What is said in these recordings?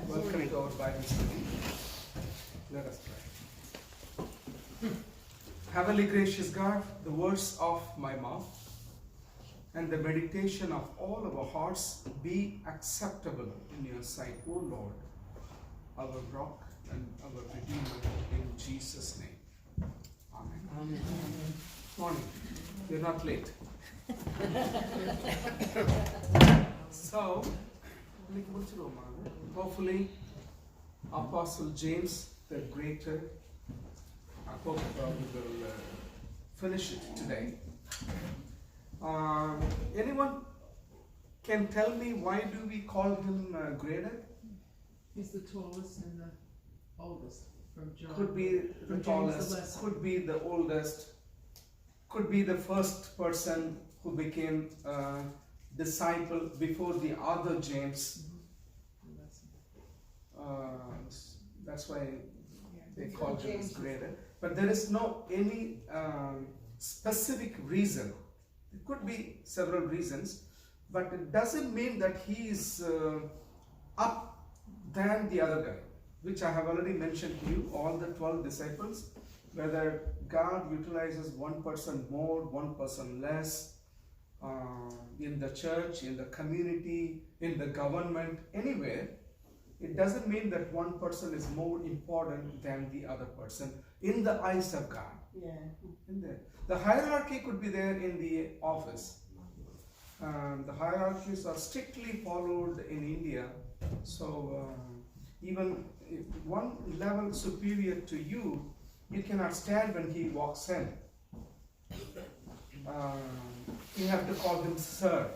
Welcome to our Bible study. Let us pray. Heavenly gracious God, the words of my mouth and the meditation of all our hearts be acceptable in your sight, O Lord, our rock and our redeemer, in Jesus' name. Amen. Amen. Morning. You're not late. So, hopefully, Apostle James the Greater, I hope we will finish it today. Anyone can tell me why do we call him greater? He's the tallest and the oldest from John. Could be the From James tallest, the Lesser. could be the oldest, could be the first person who became a disciple before the other James. The Lesser. That's why they call him as greater. But there is no any specific reason. It could be several reasons, but it doesn't mean that he is up than the other guy, which I have already mentioned to you, all the 12 disciples, whether God utilizes one person more, one person less, in the church, in the community, in the government, anywhere, it doesn't mean that one person is more important than the other person in the eyes of God. Yeah. In there. The hierarchy could be there in the office. The hierarchies are strictly followed in India. So even if one level superior to you, you cannot stand when he walks in. You have to call him sir.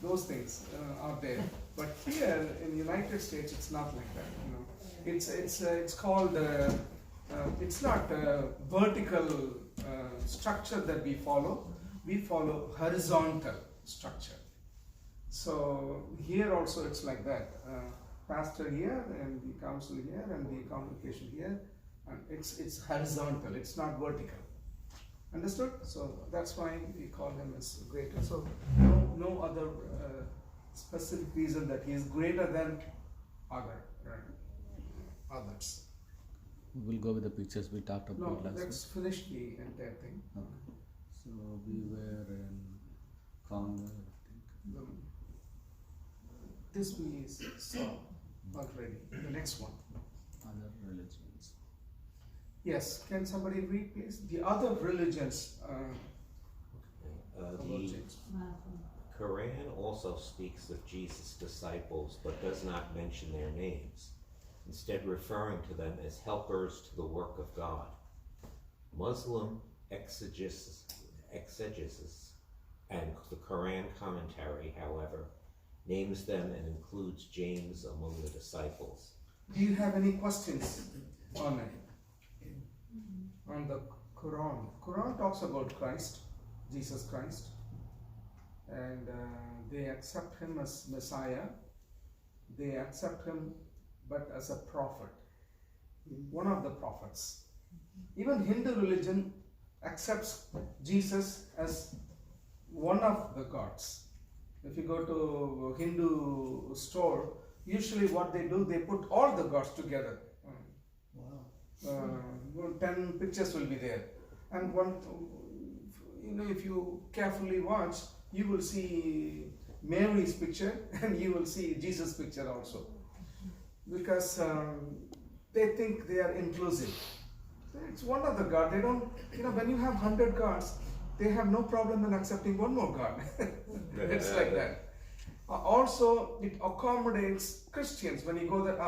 Those things are there. But here in the United States, it's not like that. You know, it's called. It's not a vertical structure that we follow. We follow horizontal structure. So here also it's like that. Pastor here and the council here and the congregation here, and it's horizontal. It's not vertical. Understood? So that's why we call him as greater. So no other specific reason that he is greater than others. We'll go with the pictures we talked No, about last week. let's finish the entire thing. Okay. So we were in Congo, I think. This we saw already. The next one. Other religions. Yes, can somebody read please? The other religions. About The James. Quran also speaks of Jesus' disciples but does not mention their names, instead referring to them as helpers to the work of God. Muslim exegesis and the Quran commentary, however, names them and includes James among the disciples. Do you have any questions on it? On the Quran. Quran talks about Christ, Jesus Christ, and they accept him as Messiah. They accept him but as a prophet, one of the prophets. Even Hindu religion accepts Jesus as one of the gods. If you go to a Hindu store, usually what they do, they put all the gods together. Wow. 10 pictures will be there, and one, if you carefully watch, you will see Mary's picture and you will see Jesus' picture also, because they think they are inclusive. It's one of the God. They don't, when you have 100 gods, they have no problem in accepting one more God. It's like that. Also, it accommodates Christians when you go there.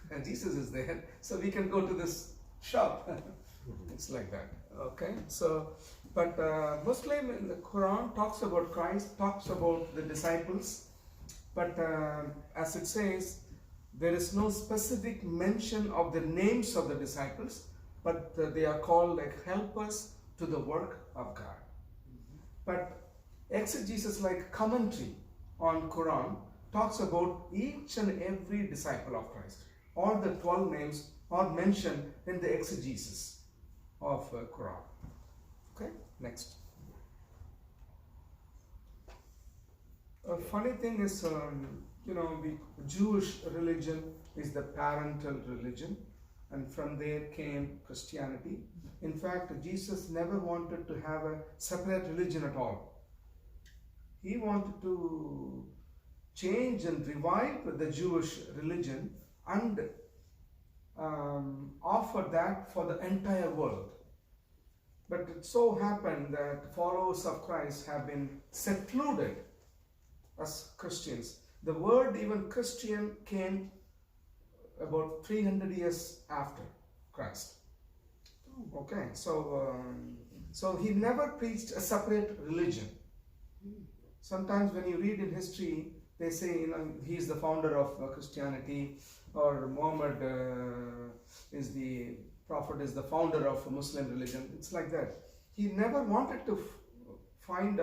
And Jesus is there, so we can go to this shop. It's like that. Okay, so, but Muslim in the Quran talks about Christ, talks about the disciples, but as it says, there is no specific mention of the names of the disciples, but they are called like helpers to the work of God. But exegesis, like commentary on Quran, talks about each and every disciple of Christ. All the 12 names are mentioned in the exegesis of Quran. Okay, next. A funny thing is, you know, the Jewish religion is the parental religion, and from there came Christianity. In fact, Jesus never wanted to have a separate religion at all. He wanted to change and revive the Jewish religion and offer that for the entire world. But it so happened that followers of Christ have been secluded as Christians. The word even Christian came about 300 years after Christ. Okay, so he never preached a separate religion. Sometimes when you read in history, they say, you know, he is the founder of Christianity, or Muhammad is the prophet, is the founder of Muslim religion. It's like that. He never wanted to found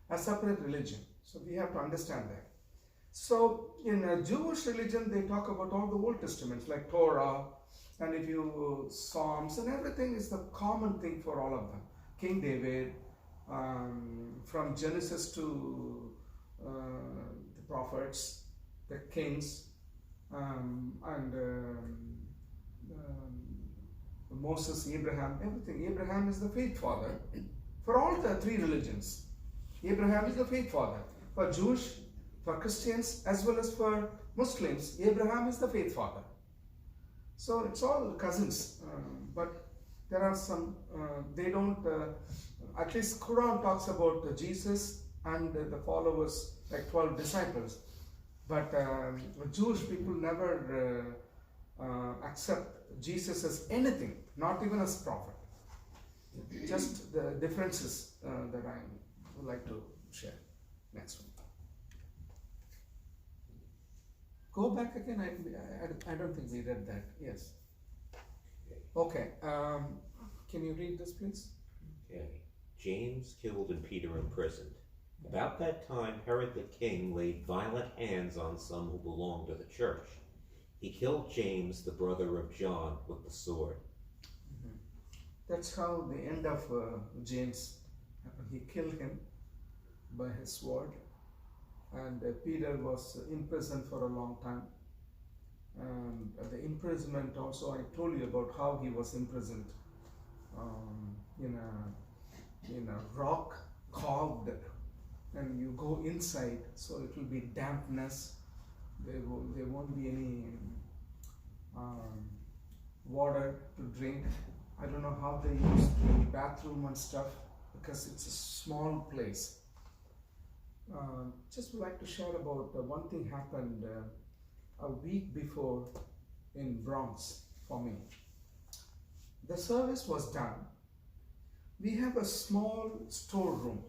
a separate religion. So we have to understand that. So in a Jewish religion, they talk about all the Old Testaments, like Torah, and if you Psalms and everything is the common thing for all of them. King David, from Genesis to the prophets, the kings, and Moses, Abraham, everything. Abraham is the faith father for all the three religions. Abraham is the faith father. For Jewish, for Christians, as well as for Muslims, Abraham is the faith father. So it's all cousins, but there are some, they don't, at least Quran talks about Jesus and the followers, like 12 disciples. But Jewish people never accept Jesus as anything, not even as prophet. Just the differences that I would like to share. Next one. Go back again. I don't think we read that. Yes. Okay. Can you read this, please? Okay. James killed and Peter imprisoned. About that time, Herod the king laid violent hands on some who belonged to the church. He killed James, the brother of John, with the sword. That's how the end of James happened. He killed him by his sword, and Peter was imprisoned for a long time. The imprisonment also, I told you about how he was imprisoned in a rock carved, and you go inside, so it will be dampness. There won't be any water to drink. I don't know how they use the bathroom and stuff, because it's a small place. Just would like to share about one thing happened a week before in Bronx for me. The service was done. We have a small storeroom,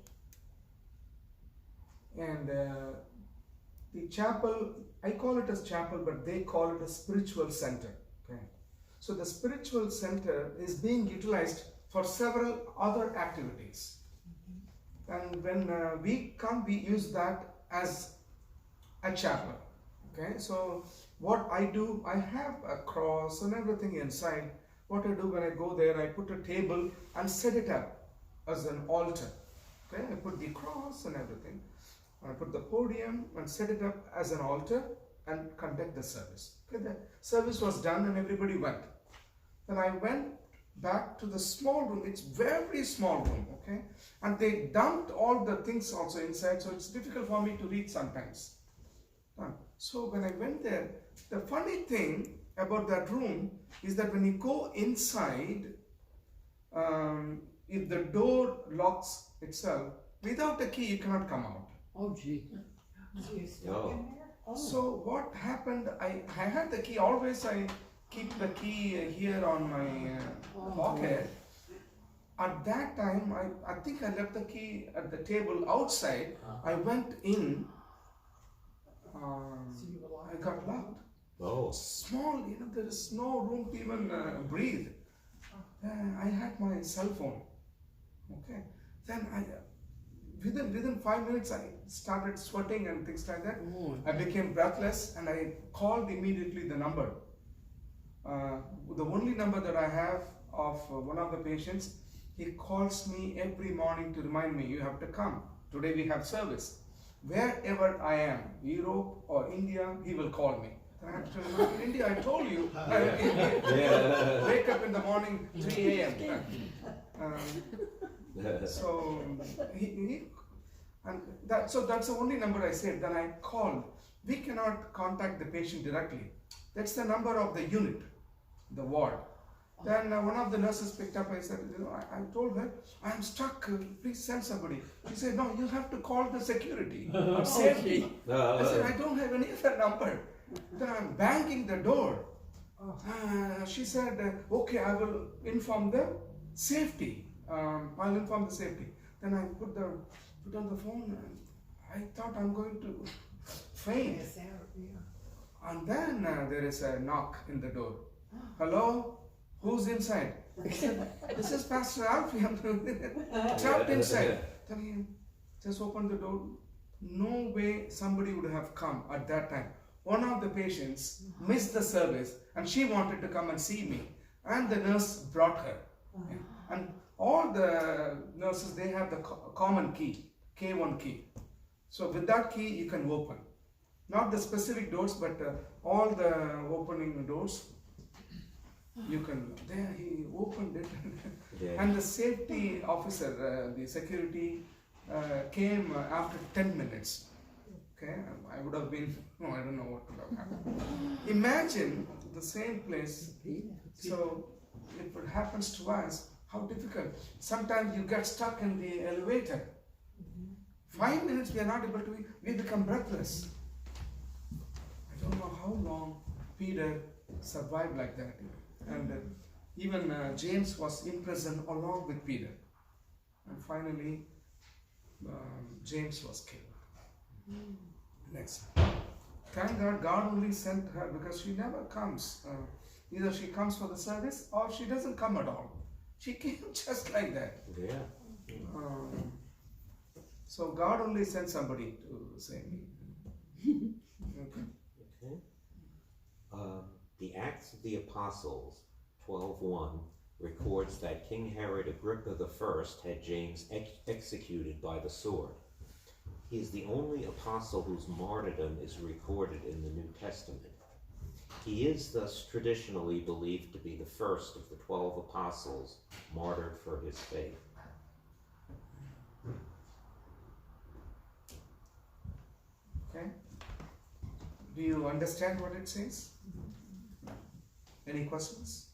and the chapel, I call it as chapel, but they call it a spiritual center. Okay, so the spiritual center is being utilized for several other activities. And when we come, we use that as a chapel. Okay, so what I do, I have a cross and everything inside. What I do when I go there, I put a table and set it up as an altar. Okay, I put the cross and everything. I put the podium and set it up as an altar and conduct the service. Okay, the service was done and everybody went. Then I went back to the small room. It's very small room, okay? And they dumped all the things also inside, so it's difficult for me to read sometimes. So when I went there, the funny thing about that room is that when you go inside, if the door locks itself, without a key you cannot come out. Oh, gee. Oh. So what happened, I had the key, always I keep the key here on my pocket. At that time, I think I left the key at the table outside. I went in, I got locked. Oh. Small, there is no room to even breathe. I had my cell phone. Okay. Then within 5 minutes, I started sweating and things like that. I became breathless, and I called immediately the number. The only number that I have of one of the patients. He calls me every morning to remind me, you have to come. Today we have service. wherever I am, Europe or India, he will call me. And I have to tell him, in India, I told you. Yeah. Wake up in the morning, 3 a.m. So that's the only number I saved. Then I called. We cannot contact the patient directly. That's the number of the unit, the ward. Then one of the nurses picked up. I said, I told her, I'm stuck. Please send somebody. She said, no, you have to call the security or safety. I said, I don't have any other number. Then I'm banging the door. She said, okay, I will inform the safety. I'll inform the safety. Then I put on the phone, and I thought I'm going to faint. And then there is a knock in the door. Hello? Who's inside? I said, this is Pastor Alfie. I'm trapped inside. Then he just opened the door. No way somebody would have come at that time. One of the patients missed the service and she wanted to come and see me. And the nurse brought her. And all the nurses, they have the common key, K1 key. So with that key, you can open. Not the specific doors, but all the opening doors. You can, there he opened it. Yeah. And the safety officer, the security, came after 10 minutes. Okay, I would have been, no, I don't know what would have happened. Imagine the same place. So if it happens to us, how difficult. Sometimes you get stuck in the elevator. 5 minutes we are not able to, we become breathless. I don't know how long Peter survived like that. And even James was in prison along with Peter. And finally, James was killed. Next. Thank God, God only sent her because she never comes. Either she comes for the service or she doesn't come at all. She came just like that. Yeah. So God only sent somebody to save me. Okay. The Acts of the Apostles 12:1 records that King Herod Agrippa I had James executed by the sword. He is the only apostle whose martyrdom is recorded in the New Testament. He is thus traditionally believed to be the first of the 12 apostles martyred for his faith. Okay. Do you understand what it says? Any questions?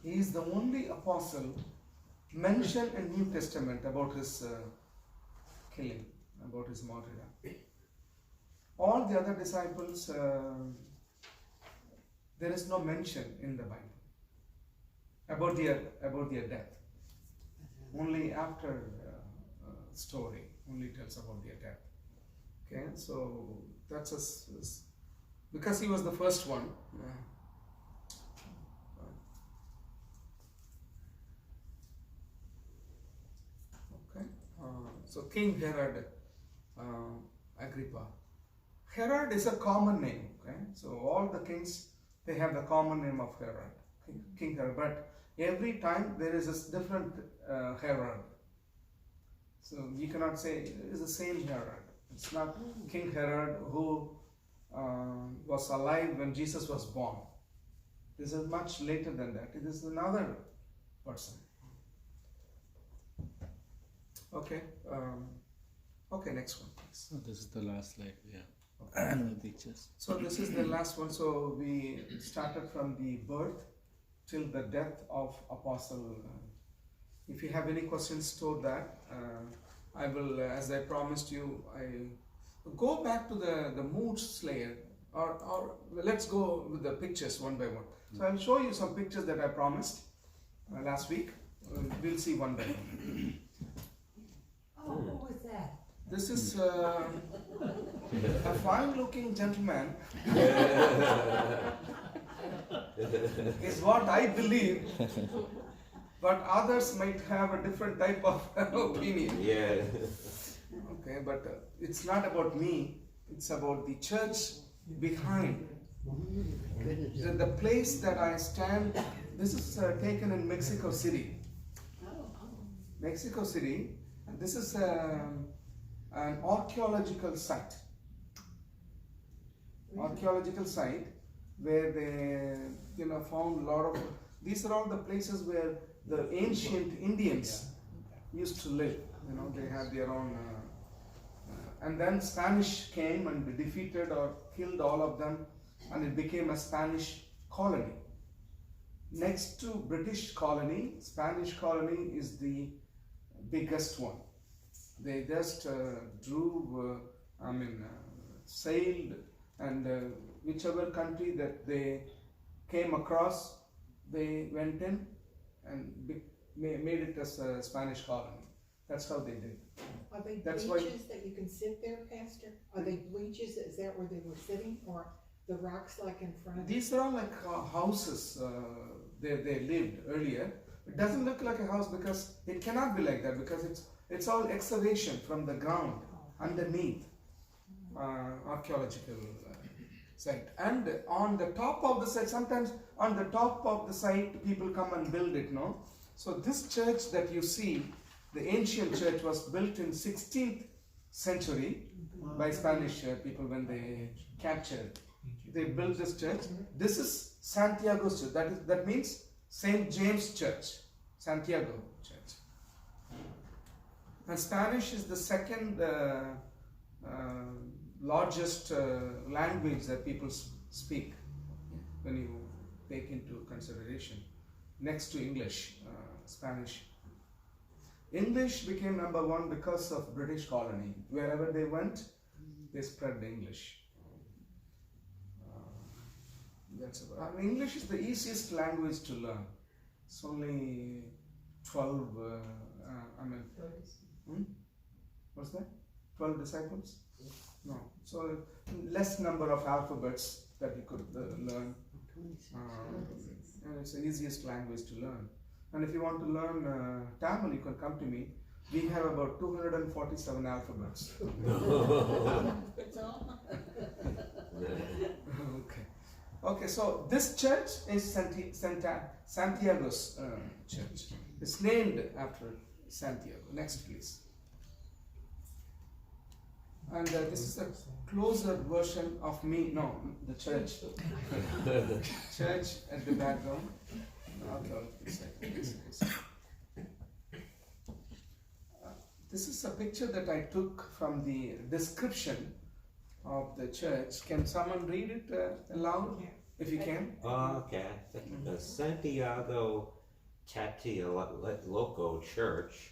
He is the only apostle mentioned in New Testament about his killing, about his martyrdom. All the other disciples, there is no mention in the Bible about their death. Only after story only tells about their death. Okay, so that's because he was the first one. Okay, so King Herod Agrippa. Herod is a common name. Okay, so all the kings, they have the common name of Herod, King Herod. But every time there is a different Herod. So you cannot say it is the same Herod. It's not King Herod who was alive when Jesus was born. This is much later than that. It is another person. Okay. Okay, next one, please. So this is the last slide, yeah. No pictures. So this is the last one. So we started from the birth till the death of Apostle. If you have any questions, store that. I will, as I promised you, I go back to the mood slayer, or let's go with the pictures one by one. So I'll show you some pictures that I promised last week. We'll see one by one. Oh, what was that? This is a fine-looking gentleman. Is what I believe, but others might have a different type of opinion. Yeah. Okay, but it's not about me. It's about the church behind. The place that I stand. This is taken in Mexico City. Mexico City. And this is an archaeological site. Archaeological site where they found a lot of, these are all the places where the ancient Indians used to live. They had their own and then Spanish came and defeated or killed all of them, and it became a Spanish colony. Next to British colony, Spanish colony is the biggest one. They just sailed, and whichever country that they came across, they went in and made it as a Spanish colony. That's how they did. Are they That's why- bleachers that you can sit there, Pastor? Are they bleachers? Is that where they were sitting, or the rocks like in front of? These are all like houses they lived earlier. It doesn't look like a house because it cannot be like that, because it's all excavation from the ground underneath archaeological site. And on the top of the site, sometimes on the top of the site people come and build it, no? So this church that you see, the ancient church, was built in 16th century by Spanish people when they captured. They built this church. This is Santiago's church. That means Saint James Church, Santiago Church. And Spanish is the second largest language that people speak when you take into consideration, next to English, Spanish. English became number one because of British colony. Wherever they went, they spread the English. English is the easiest language to learn. It's only 12. What's that? 12 disciples? No. So less number of alphabets that you could learn. And it's the easiest language to learn. And if you want to learn Tamil, you can come to me. We have about 247 alphabets. Okay, so this church is Santiago's church. It's named after Santiago. Next, please. And this is a closer version of me. No, the church. Church at the background. This is a picture that I took from the description of the church. Can someone read it aloud, if you can? Okay. The Santiago Tlatelolco Church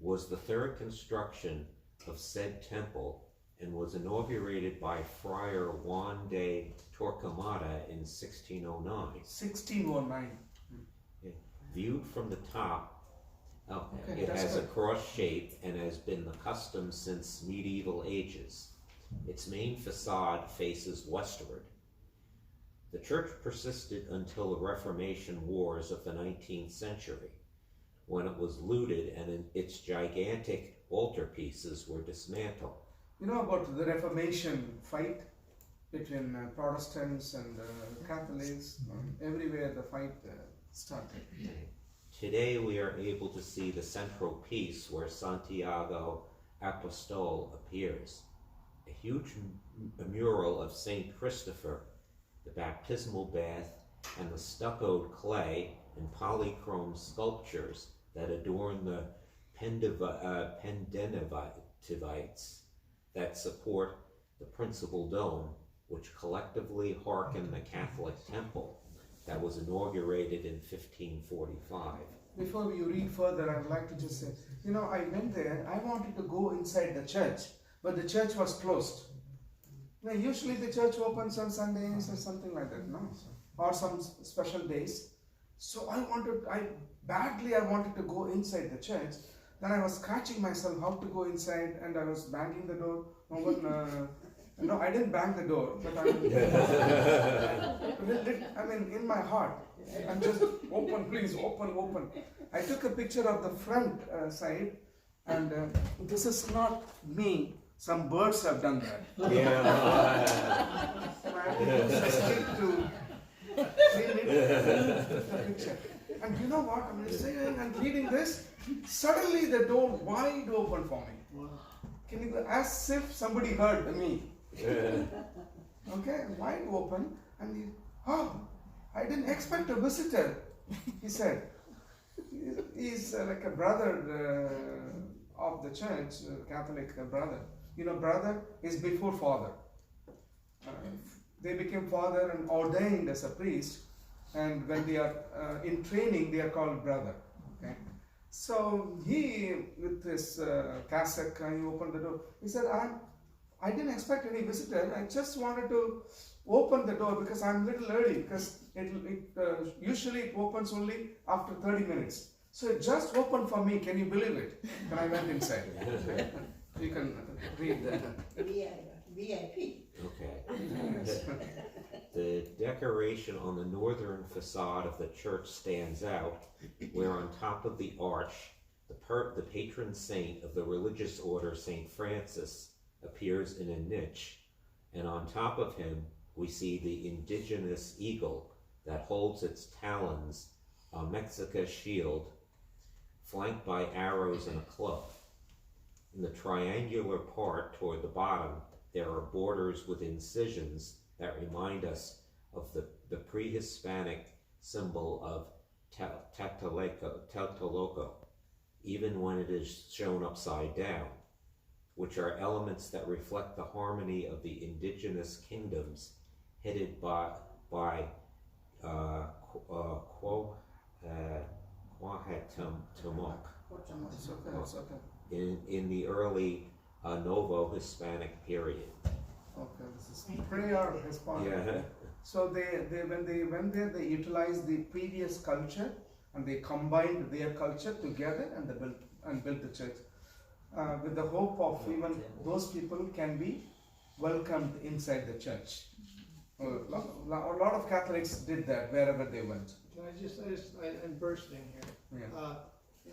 was the third construction of said temple and was inaugurated by Friar Juan de Torquemada in 1609. 1609. Viewed from the top, Okay, it that's has a good. cross shape and has been the custom since medieval ages. Its main facade faces westward. The church persisted until the Reformation Wars of the 19th century, when it was looted and its gigantic altarpieces were dismantled. You know about the Reformation fight between Protestants and Catholics? Everywhere the fight started. Today we are able to see the central piece where Santiago Apostol appears. A huge mural of Saint Christopher, the baptismal bath, and the stuccoed clay and polychrome sculptures that adorn the Pendentivites that support the principal dome, which collectively hearken the Catholic temple that was inaugurated in 1545. Before you read further, I would like to just say, I went there, I wanted to go inside the church, but the church was closed. Now, usually the church opens on Sundays or something like that, no? Or some special days. So I badly wanted to go inside the church. Then I was scratching myself how to go inside, and I was banging the door. No one, no, I didn't bang the door, but in my heart, I'm just, open, please, open. I took a picture of the front side, and this is not me. Some birds have done that. Yeah. So I have to use a stick to clean it, the picture. And you know what? I'm saying and reading this. Suddenly the door wide open for me. Can you go? As if somebody heard me. Okay, wide open, and he, oh, I didn't expect a visitor, he said. He's like a brother of the church, Catholic brother. You know, brother is before father. They became father and ordained as a priest, and when they are in training, they are called brother. Okay, so he, with his cassock, he opened the door. He said, I didn't expect any visitor. I just wanted to open the door because I'm a little early, because usually it opens only after 30 minutes. So it just opened for me. Can you believe it? And I went inside. You can read that. VIP. Okay. The decoration on the northern facade of the church stands out, where on top of the arch, the patron saint of the religious order, Saint Francis, appears in a niche, and on top of him we see the indigenous eagle that holds its talons, a Mexica shield, flanked by arrows and a club. In the triangular part toward the bottom, there are borders with incisions that remind us of the pre-Hispanic symbol of Tlatelolco, even when it is shown upside down, which are elements that reflect the harmony of the indigenous kingdoms headed by Cuauhtémoc It's okay. in the early Novo Hispanic period. Okay, this is prayer Hispanic. Yeah. So when they went there, they utilized the previous culture and they combined their culture together and they built the church with the hope of even those people can be welcomed inside the church. A lot of Catholics did that wherever they went. I'm bursting here. Yeah.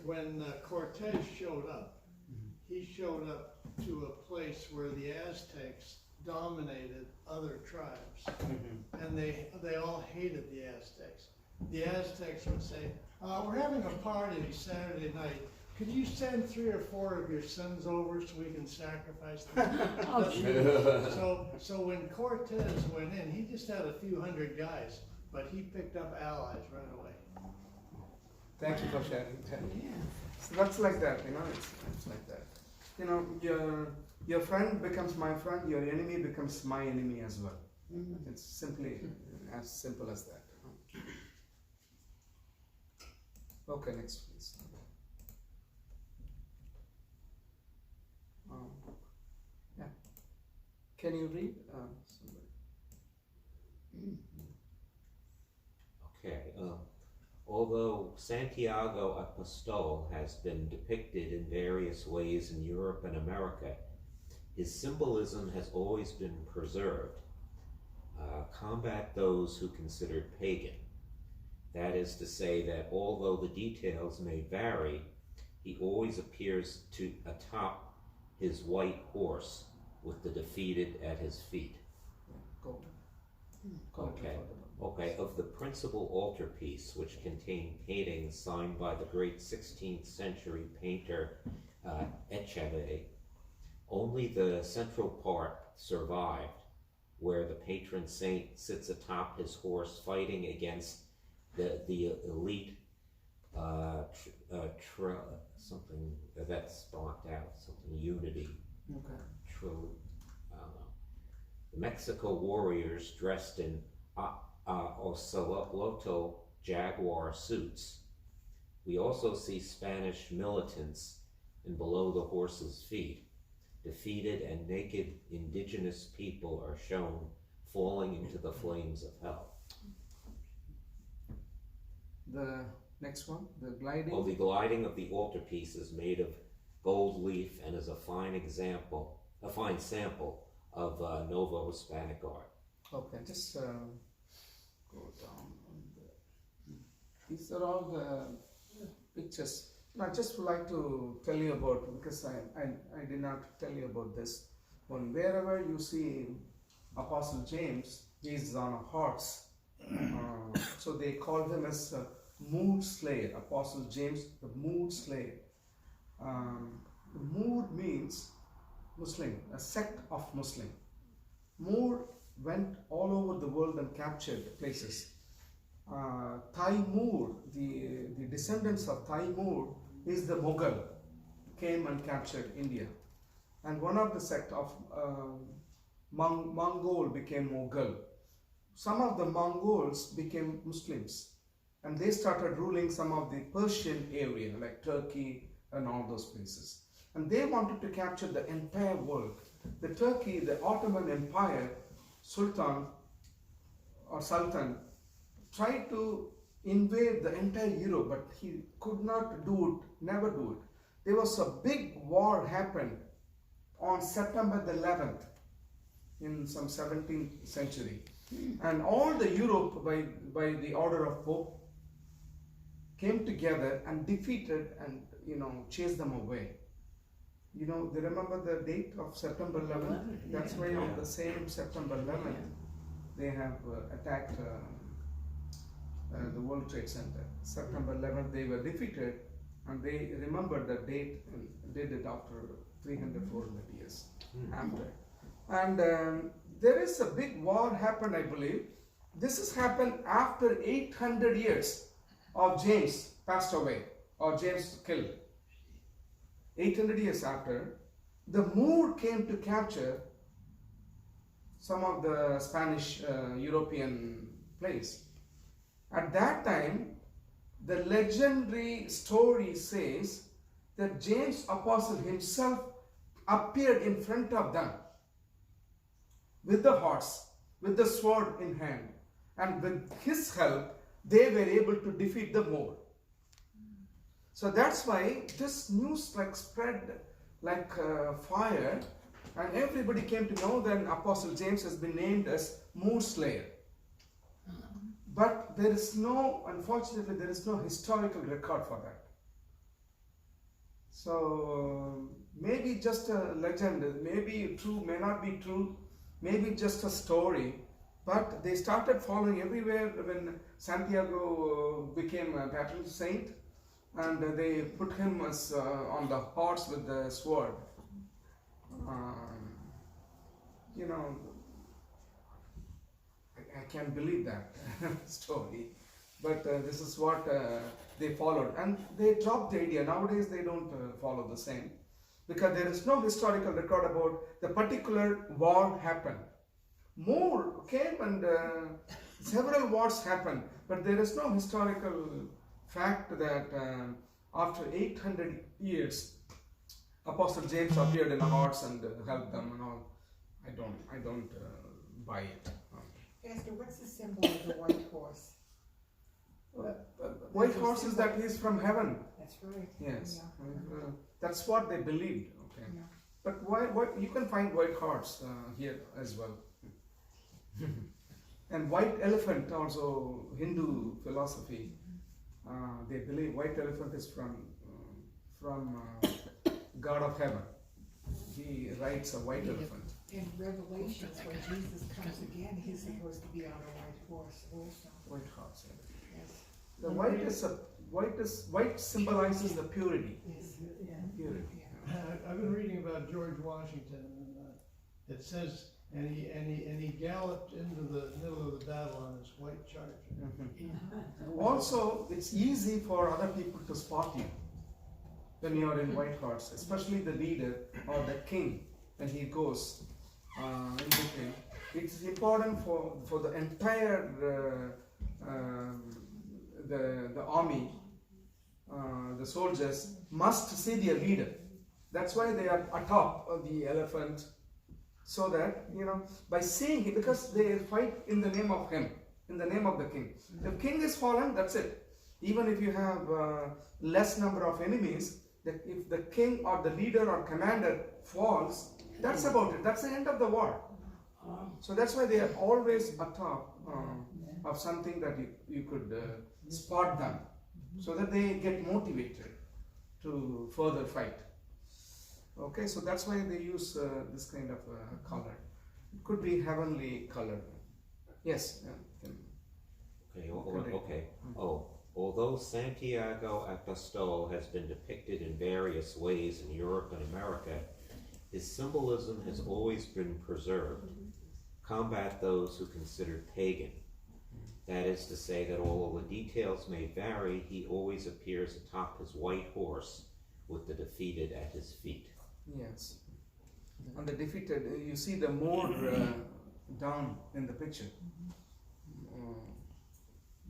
When Cortez showed up, he showed up to a place where the Aztecs dominated other tribes, and they all hated the Aztecs. The Aztecs would say, we're having a party Saturday night. Could you send 3 or 4 of your sons over so we can sacrifice them? So when Cortez went in, he just had a few hundred guys, but he picked up allies right away. Thank you for sharing that. So that's like that, you know, it's like that. You know, your friend becomes my friend, your enemy becomes my enemy as well. It's simply as simple as that. Okay, next please. Yeah. Can you read? Okay. Although Santiago Apostol has been depicted in various ways in Europe and America, his symbolism has always been preserved. Combat those who considered pagan. That is to say that although the details may vary, he always appears atop his white horse with the defeated at his feet. Go. Okay, of the principal altarpiece, which contained paintings signed by the great 16th century painter Echeve, only the central part survived, where the patron saint sits atop his horse fighting against the elite something that's blocked out, something unity. Okay. I don't know. The Mexico warriors dressed in oceloto jaguar suits. We also see Spanish militants and below the horse's feet. Defeated and naked indigenous people are shown falling into the flames of hell. The next one, the gliding. Oh, the gliding of the altarpiece is made of gold leaf and is a fine sample of Novo Hispanic art. Okay, just go down. These are all the pictures. I just would like to tell you about, because I did not tell you about this one. Wherever you see Apostle James, he is on a horse. So they call him as mood slayer. Apostle James, the mood slayer. The mood means Muslim, a sect of Muslim. More went all over the world and captured places. Taimur, the descendants of Taimur is the Mughal, came and captured India. And one of the sect of Mongol became Mughal. Some of the Mongols became Muslims, and they started ruling some of the Persian area like Turkey and all those places. And they wanted to capture the entire world. The Turkey, the Ottoman Empire, Sultan, tried to invade the entire Europe, but he could not do it, never do it. There was a big war happened on September the 11th in some 17th century. And all the Europe, by the order of Pope, came together and defeated and, chased them away. They remember the date of September 11th? That's why on the same September 11th, they have attacked the World Trade Center. September 11th, they were defeated, and they remembered the date and did it after 300, 400 years after. And there is a big war happened, I believe. This has happened after 800 years of James passed away, or James killed. 800 years after, the Moor came to capture some of the Spanish European place. At that time, the legendary story says that James Apostle himself appeared in front of them with the horse, with the sword in hand, and with his help, they were able to defeat the Moor. So that's why this news spread like fire, and everybody came to know that Apostle James has been named as Moor Slayer. But unfortunately, there is no historical record for that. So maybe just a legend, maybe true, may not be true, maybe just a story. But they started following everywhere when Santiago became a patron saint, and they put him as on the horse with the sword. I can't believe that story, but this is what they followed, and they dropped the idea. Nowadays they don't follow the same, because there is no historical record about the particular war happened. More came and several wars happened, but there is no historical fact that after 800 years, Apostle James appeared in a horse and helped them and all. I don't buy it. Pastor, what's the symbol of the white horse? White horse is that he is from heaven. That's right. Yes, Yeah. that's what they believed. Okay, Yeah. but why you can find white horse here as well. And white elephant also, Hindu philosophy. They believe white elephant is from God of heaven. He rides a white elephant. In Revelations, when Jesus comes again, he's supposed to be on a white horse also. White horse. Yes. The white symbolizes the purity. Yes. Purity. Yeah. I've been reading about George Washington, and it says, and he galloped into the middle of the battle on his white charger. Also, it's easy for other people to spot you when you are in white horse, especially the leader or the king when he goes in between. It's important for the entire the army, the soldiers must see their leader. That's why they are atop of the elephant, so that by seeing him, because they fight in the name of him, in the name of the king. If king is fallen, that's it. Even if you have less number of enemies, that if the king or the leader or commander falls, that's about it. That's the end of the war. So that's why they are always atop of something that you could spot them, so that they get motivated to further fight. Okay, so that's why they use this kind of color. It could be heavenly color. Yes. Okay. Although Santiago Apostol has been depicted in various ways in Europe and America, His symbolism has always been preserved. Combat those who considered pagan. That is to say that although the details may vary, he always appears atop his white horse with the defeated at his feet. Yes. On the defeated, you see the more down in the picture.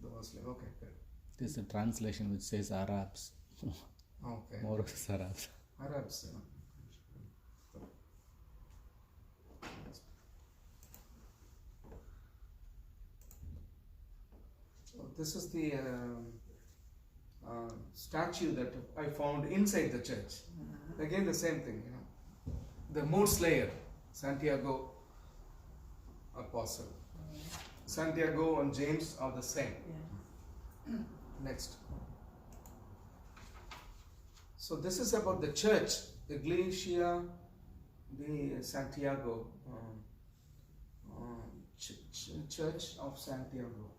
The Muslim. Okay, good. This is a translation which says Arabs. Okay. More of the Arabs. Arabs. So this is the statue that I found inside the church. Again, the same thing, you know. The mood slayer, Santiago Apostle. Santiago and James are the same. Next. So this is about the church, Iglesia de Santiago, Church of Santiago.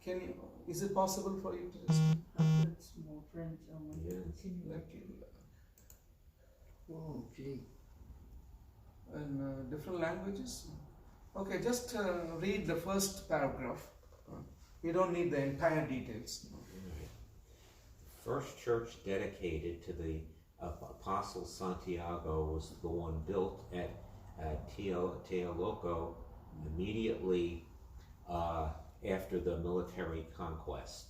Can you? Is it possible for you to just Small French on Yeah. Oh, gee. in different languages? Okay, just read the first paragraph. You don't need the entire details. First church dedicated to the Apostle Santiago was the one built at Teoloco immediately after the military conquest.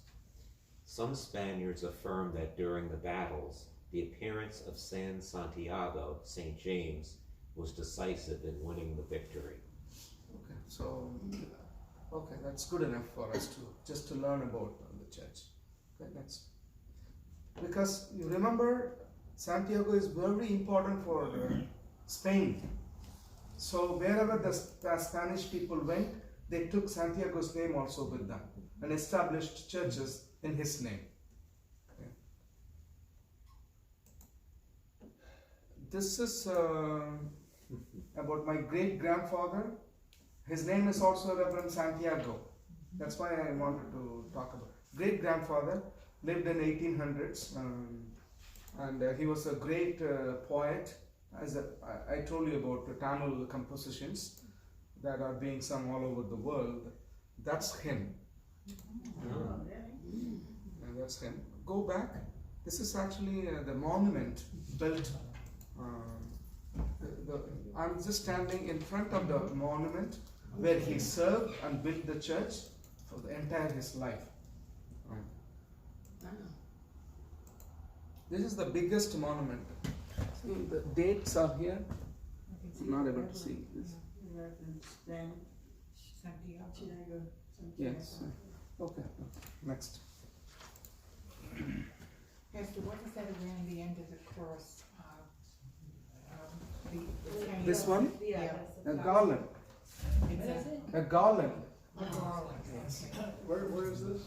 Some Spaniards affirm that during the battles, the appearance of San Santiago, St. James, was decisive in winning the victory. Okay, so okay, that's good enough for us to just to learn about the church. Okay, next. Because you remember, Santiago is very important for Spain. So wherever the Spanish people went, they took Santiago's name also with them and established churches in his name. Okay. This is about my great grandfather. His name is also Reverend Santiago. That's why I wanted to talk about. Great grandfather lived in 1800s, and he was a great poet. As I told you about the Tamil compositions that are being sung all over the world. That's him. And that's him. Go back. This is actually the monument built. I'm just standing in front of the monument where he served and built the church for the entire his life. This is the biggest monument. See, the dates are here. I'm not able to see this. Santiago. Yes. Okay. Next. Pastor, what is that around the end of the cross? The This one? Yeah. A garland. It's A garland. a garland. Where is this?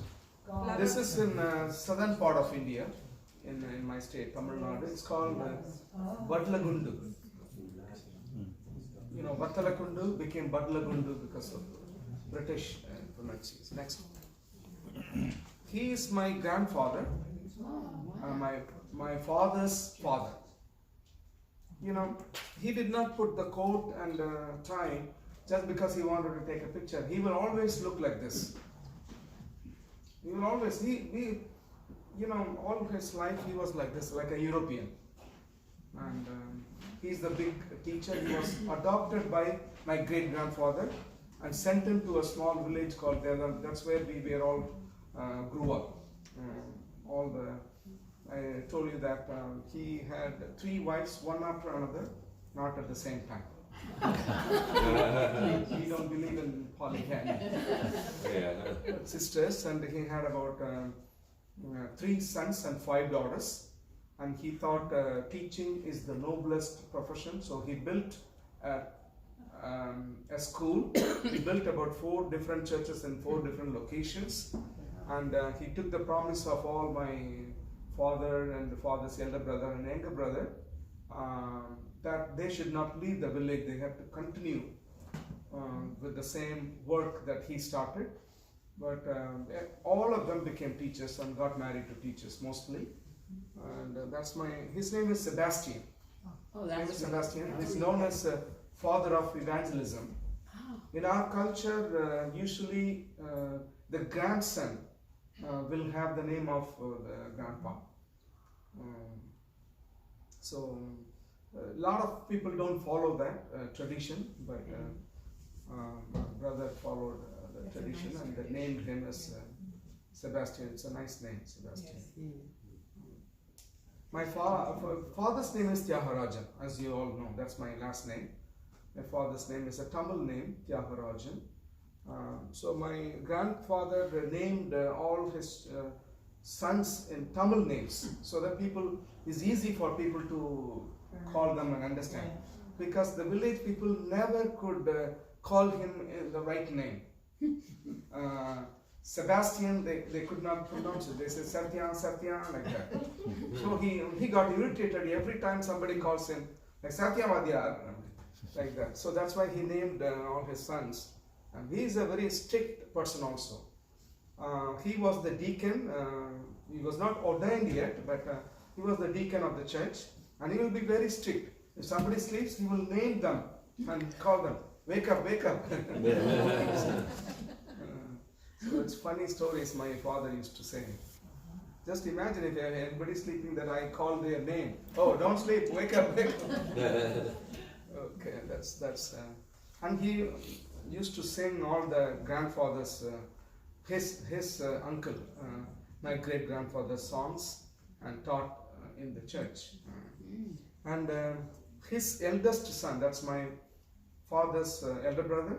This is in southern part of India, in my state, Tamil Nadu. It's called Badlagundu. You know, Vattalakundu became Badlagundu because of British pronunciation. Next. He is my grandfather, my father's father. You know, he did not put the coat and tie just because he wanted to take a picture. He will always look like this. He will always, you know, all his life he was like this, like a European. And he's the big teacher. He was adopted by my great grandfather and sent him to a small village called Devan. That's where we were all grew up. I told you that he had 3 wives, one after another, not at the same time. He don't believe in polygamy. Sisters, and he had about 3 sons and 5 daughters. And he thought teaching is the noblest profession, so he built a school. He built about 4 different churches in 4 different locations, and he took the promise of all my father and the father's elder brother and younger brother that they should not leave the village. They have to continue with the same work that he started. But all of them became teachers and got married to teachers mostly. And his name is Sebastian. Oh, Saint that's Sebastian is known as father of evangelism. Oh, In our culture, usually the grandson will have the name of the grandpa. So a lot of people don't follow that tradition, but my brother followed the That's a tradition nice and they tradition. named him as Sebastian. It's a nice name, Sebastian. Yes. My father's name is Tyagarajan, as you all know. That's my last name. My father's name is a Tamil name, Tyagarajan. So my grandfather named all his sons in Tamil names, so that it's easy for people to call them and understand. Because the village people never could call him in the right name. Sebastian, they could not pronounce it. They said Satya, Satya, like that. So he got irritated every time somebody calls him like Satya Vadyar, like that. So that's why he named all his sons. And he is a very strict person also. He was the deacon. He was not ordained yet, but he was the deacon of the church. And he will be very strict. If somebody sleeps, he will name them and call them. Wake up, wake up. So it's funny stories my father used to say. Just imagine if anybody sleeping that I call their name. Oh, don't sleep, wake up, wake up. Okay, that's and he used to sing all the grandfathers, his uncle, my great grandfather's songs, and taught in the church. And his eldest son, that's my father's elder brother,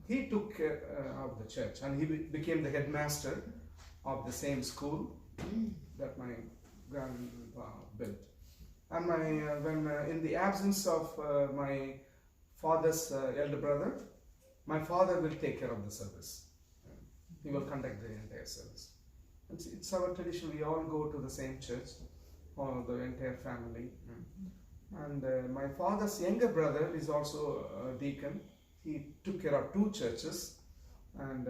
he took care of the church, and he became the headmaster of the same school that my grandpa built. And when in the absence of my father's elder brother, my father will take care of the service. He will conduct the entire service. It's our tradition. We all go to the same church, all the entire family. And my father's younger brother is also a deacon. He took care of 2 churches, and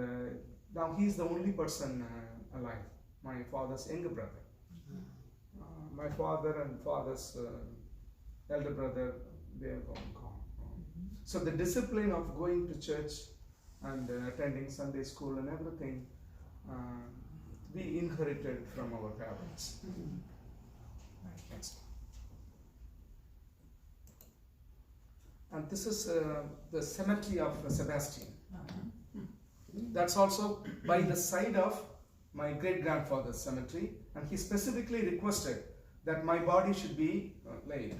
now he's the only person alive, my father's younger brother. My father and father's elder brother, they are gone. So the discipline of going to church and attending Sunday school and everything, we inherited from our parents. Next. And this is the cemetery of Sebastian. That's also by the side of my great-grandfather's cemetery, and he specifically requested that my body should be laid.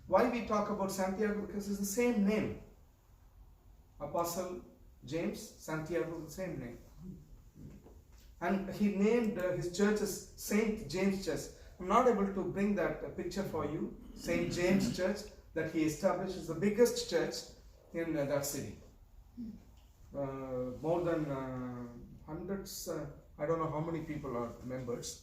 Why we talk about Santiago? Because it's the same name. Apostle James, Santiago, the same name. And he named his church as St. James Church. I'm not able to bring that picture for you. St. James Church that he established is the biggest church in that city. More than hundreds, I don't know how many people are members.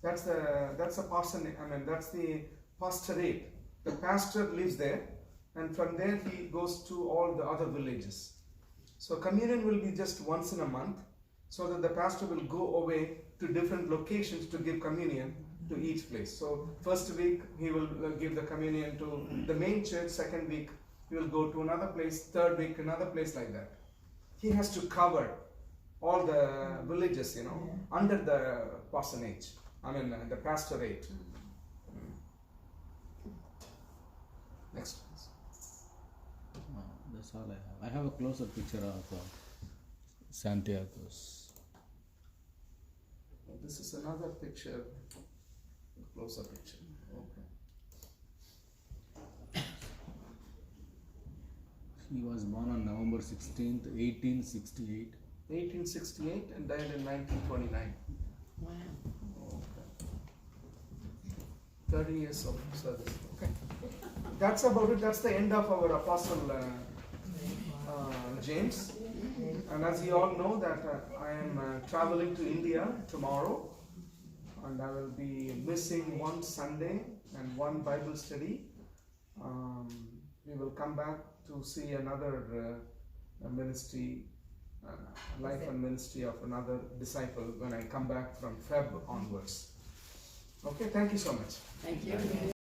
That's the pastor. That's the pastorate. The pastor lives there, and from there he goes to all the other villages. So communion will be just once in a month, so that the pastor will go away to different locations to give communion to each place. So first week he will give the communion to the main church. Second week he will go to another place. Third week another place, like that. He has to cover all the villages, under the parsonage. The pastorate. Next. That's all I have. I have a closer picture of Santiago's. This is another picture, closer picture. Okay. He was born on November 16th, 1868. 1868 and died in 1929. wow. Okay. 30 years of service. Okay. That's about it. That's the end of our Apostle James. And as you all know that I am traveling to India tomorrow, and I will be missing one Sunday and one Bible study. We will come back to see another ministry, life and ministry of another disciple when I come back from Feb onwards. Okay, thank you so much. Thank you.